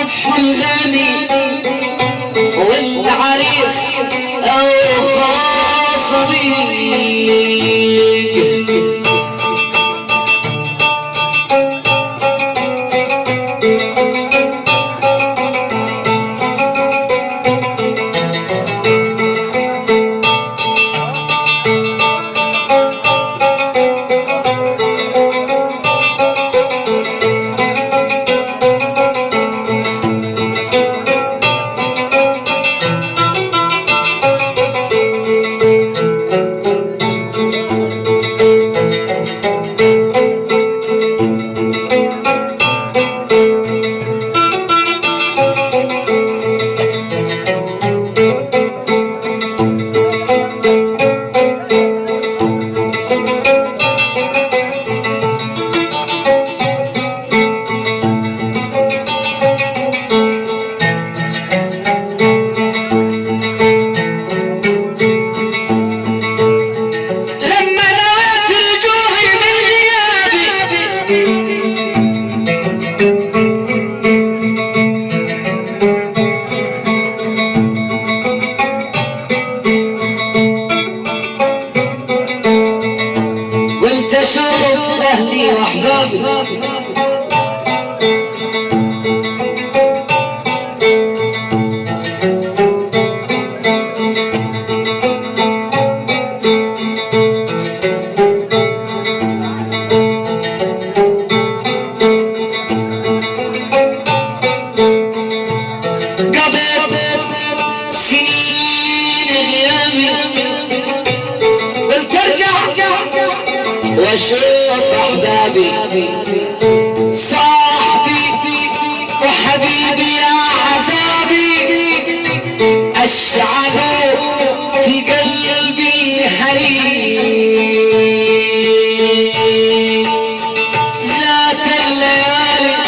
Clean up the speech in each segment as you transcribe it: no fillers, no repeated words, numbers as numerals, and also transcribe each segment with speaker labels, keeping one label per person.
Speaker 1: حب الغني والعريس أوفى صديق. واشوف احبابي صاحبي وحبيبي يا عذابي اشعل في قلبي حنين ذات الليالي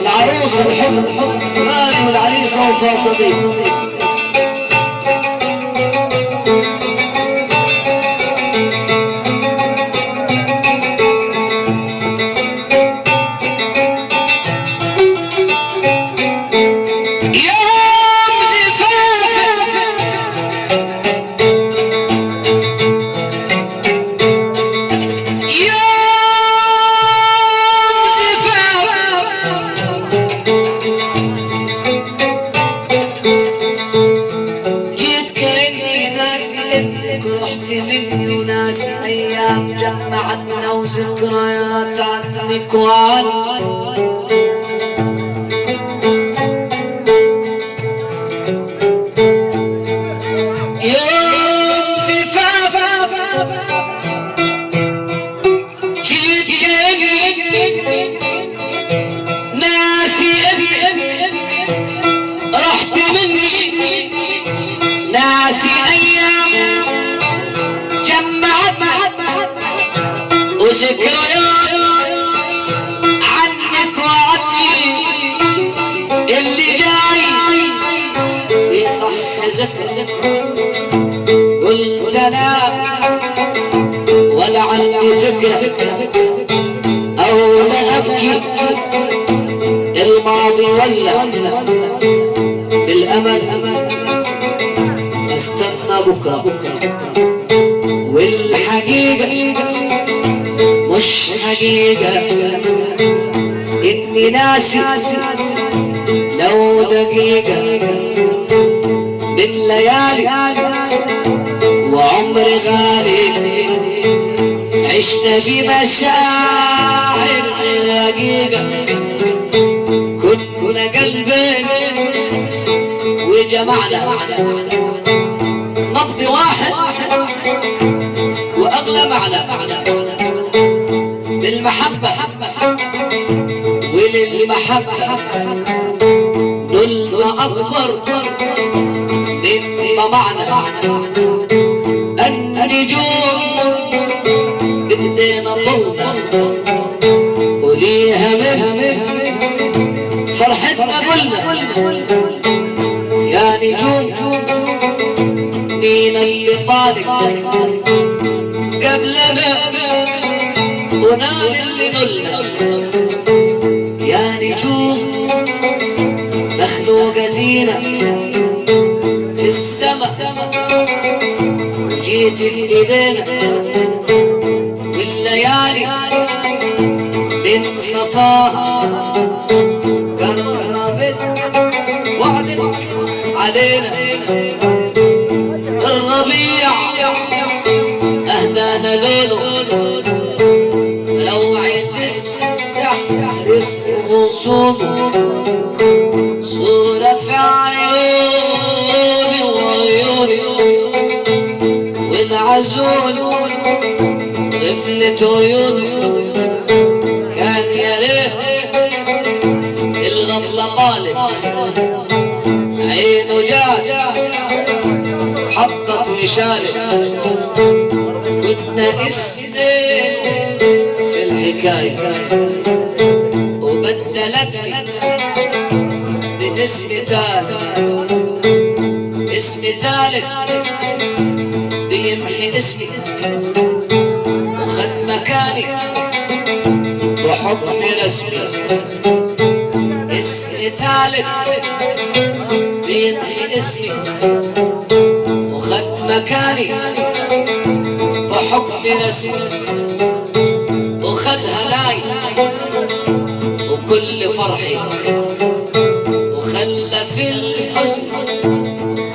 Speaker 1: العروس الحزن غالي والعريس أوفى صديق. عنك وعن يوم زفاف جيت ناسي رحت مني ناسي ايام جمعت وذكريات عنك وعني اللي جاي يصح ذكر قلت انا ولا عندي فكرة او لا ابكي الماضي ولا بالامل استنى بكرة والحقيقة مش حقيقة اني ناسي لو دقيقة من ليالي وعمر غالي عشنا بمشاعر رقيقة كنا قلبين وجمعنا نبض واحد واغلى معنى بالمحبة وللمحبة نلنا أكبر مما معنى النجوم بإيدينا طولنا وليها مهمة فرحتنا قلنا يا نجوم مين اللي طالق قبلنا ونال اللي نلنا يا نجوم مخلوقة زينة في السماء وجيت في ايدينا والليالي من صفاها قربت وعدت علينا الربيع اهدانا ليله لوعة السحر في غصونه صورة في عيوني وعيوني والعزول غفلت عيوني كان يا ريت الغفلة قالت عينه جات حطت وشالت كنا اسمين في الحكاية وبدلتني باسم ثالث اسم ثالث بيمحي اسمي وخد مكاني وحكم رسمي اسم ثالث بيمحي اسمي وخد مكاني وحكم رسمي وخدها لاي وكل فرحي وخلى في الحزن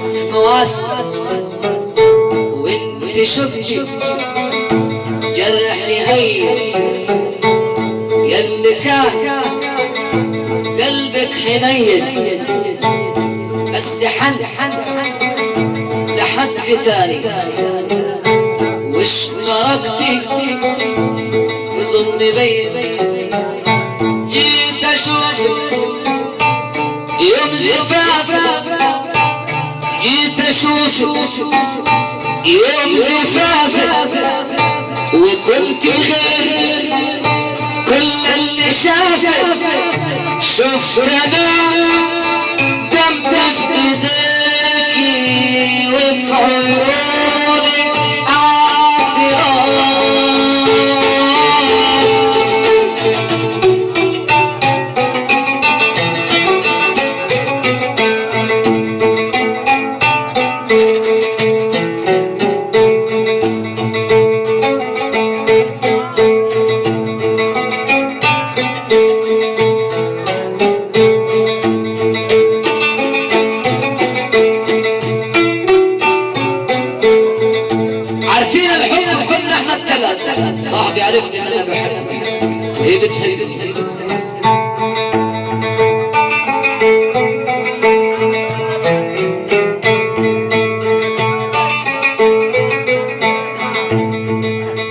Speaker 1: في مواسم وانت شفتي جرحي هي يلي كان قلبك حنين بس حن لحد تاني واشتركتي في ظلم بيني جيت اشوفك يوم زفافك جيت اشوفك يوم زفافك وكنت غير كل اللي شافك شفت انا دم في ايديكي وفي عيونك اعتراف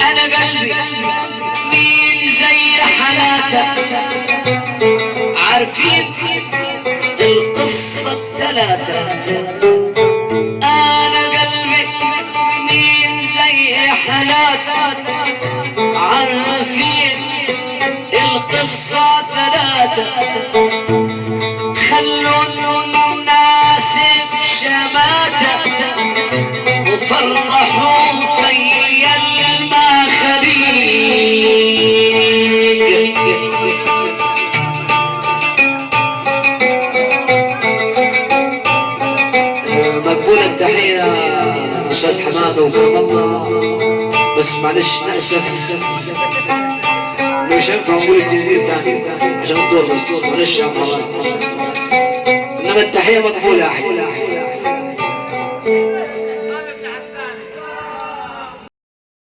Speaker 1: انا قلبي مين زي حالاتك عارفين القصة الثلاثة. انا قلبي مين زي حالاتك عارفين القصة ثلاثة. خلوا الناس بشماتة وفرحوا فيا المخاليق. مقبولة التحية أستاذ حماده وكرم الله، بس معلش نأسف مش هينفع نقول الجزيرة تاني عشان الدور، بس معلش يا عم، انما التحية مقبولة يا أحمد.